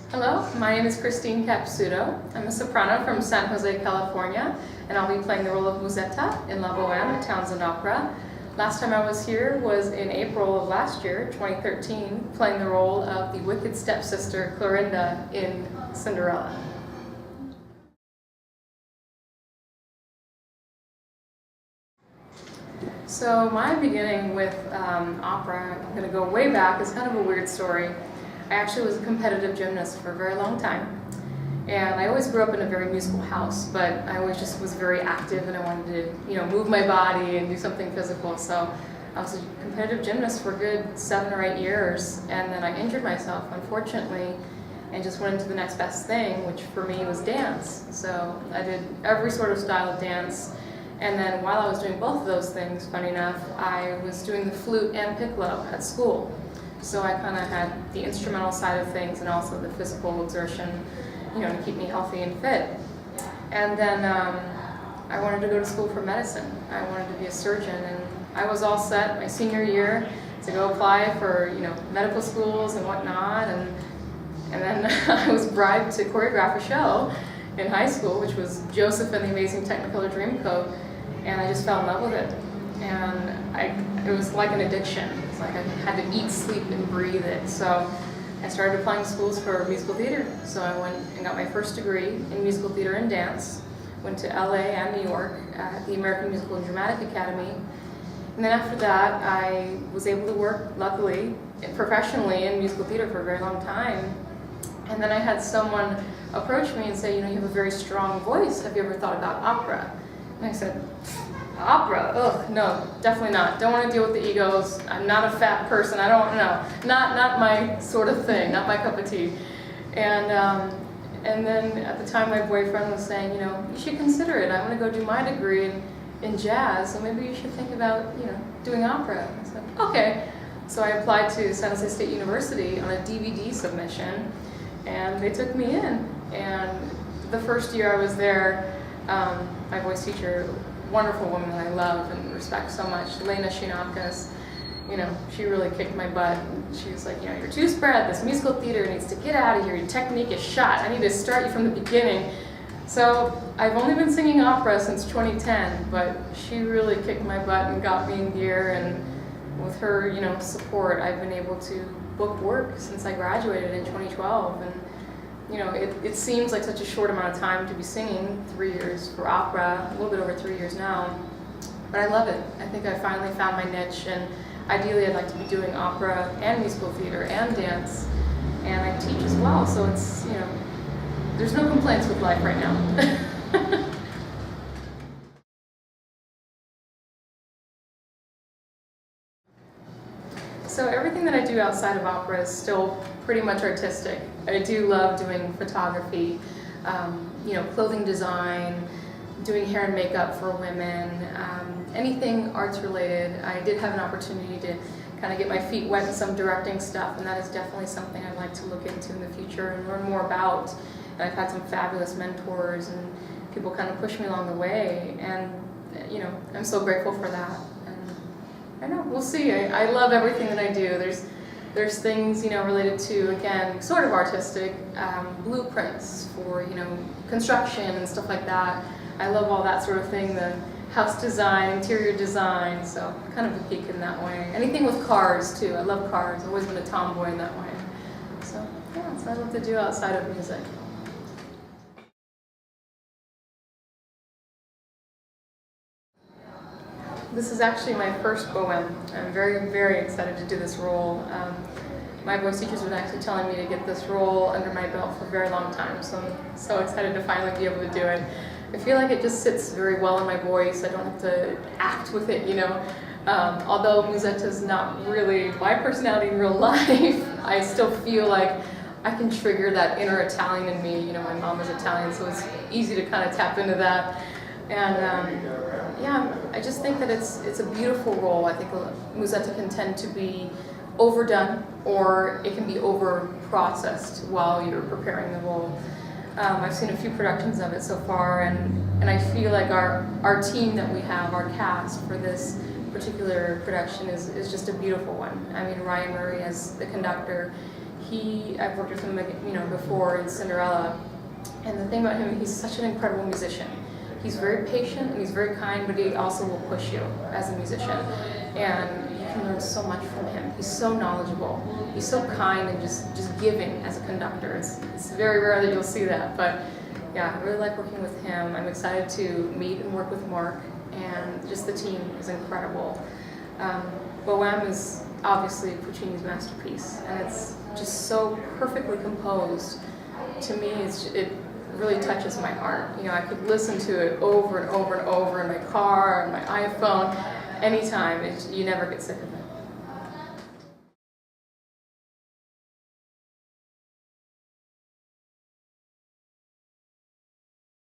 Hello, my name is Christine Capsuto. I'm a soprano from San Jose, California, and I'll be playing the role of Musetta in La Boheme at Townsend Opera. Last time I was here was in April of last year, 2013, playing the role of the wicked stepsister Clorinda in Cinderella. So my beginning with opera, I'm going to go way back, is kind of a weird story. I actually was a competitive gymnast for a very long time. And I always grew up in a very musical house, but I always just was very active and I wanted to, move my body and do something physical. So I was a competitive gymnast for a good 7 or 8 years, and then I injured myself, unfortunately, and just went into the next best thing, which for me was dance. So I did every sort of style of dance. And then while I was doing both of those things, funny enough, I was doing the flute and piccolo at school. So I kind of had the instrumental side of things and also the physical exertion, to keep me healthy and fit. And then I wanted to go to school for medicine. I wanted to be a surgeon, and I was all set my senior year to go apply for, medical schools and whatnot. And then I was bribed to choreograph a show in high school, which was Joseph and the Amazing Technicolor Dreamcoat, and I just fell in love with it. And it was like an addiction. It's like I had to eat, sleep, and breathe it. So I started applying to schools for musical theater. So I went and got my first degree in musical theater and dance. Went to LA and New York at the American Musical and Dramatic Academy. And then after that, I was able to work, luckily, professionally in musical theater for a very long time. And then I had someone approach me and say, you have a very strong voice. Have you ever thought about opera? And I said, opera? Ugh, no, definitely not. Don't want to deal with the egos. I'm not a fat person. I don't know. Not my sort of thing. Not my cup of tea. And then at the time, my boyfriend was saying, you should consider it. I'm going to go do my degree in jazz, so maybe you should think about, doing opera. I said, okay. So I applied to San Jose State University on a DVD submission, and they took me in. And the first year I was there, my voice teacher, wonderful woman that I love and respect so much, Lena Shinakas, she really kicked my butt. She was like, you're too spread, this musical theater needs to get out of here, your technique is shot, I need to start you from the beginning. So I've only been singing opera since 2010, but she really kicked my butt and got me in gear, and with her, support, I've been able to book work since I graduated in 2012. And it seems like such a short amount of time to be singing, 3 years for opera, a little bit over 3 years now, but I love it. I think I finally found my niche, and ideally I'd like to be doing opera and musical theater and dance, and I teach as well, so it's, there's no complaints with life right now. So everything that I do outside of opera is still pretty much artistic. I do love doing photography, clothing design, doing hair and makeup for women, anything arts related. I did have an opportunity to kind of get my feet wet in some directing stuff, and that is definitely something I'd like to look into in the future and learn more about. And I've had some fabulous mentors and people kind of push me along the way, and I'm so grateful for that. I know, we'll see. I love everything that I do. There's things, related to, again, sort of artistic, blueprints for, construction and stuff like that. I love all that sort of thing, the house design, interior design, so kind of a geek in that way. Anything with cars, too. I love cars. I've always been a tomboy in that way. So, yeah, that's what I love to do outside of music. This is actually my first Boheme. I'm very, very excited to do this role. My voice teachers were actually telling me to get this role under my belt for a very long time, so I'm so excited to finally be able to do it. I feel like it just sits very well in my voice. I don't have to act with it, Although Musetta is not really my personality in real life, I still feel like I can trigger that inner Italian in me. My mom is Italian, so it's easy to kind of tap into that. And yeah, I just think that it's a beautiful role. I think Musetta can tend to be overdone, or it can be over-processed while you're preparing the role. I've seen a few productions of it so far, and I feel like our team that we have, our cast for this particular production is just a beautiful one. I mean, Ryan Murray as the conductor, I've worked with him, you know, before in Cinderella, and the thing about him, he's such an incredible musician. He's very patient and he's very kind, but he also will push you as a musician, and you can learn so much from him. He's so knowledgeable. He's so kind and just giving as a conductor. It's very rare that you'll see that, but yeah, I really like working with him. I'm excited to meet and work with Mark, and just the team is incredible. Boheme is obviously Puccini's masterpiece, and it's just so perfectly composed. To me, it really touches my heart. You know, I could listen to it over and over and over in my car, on my iPhone, anytime. You never get sick of it.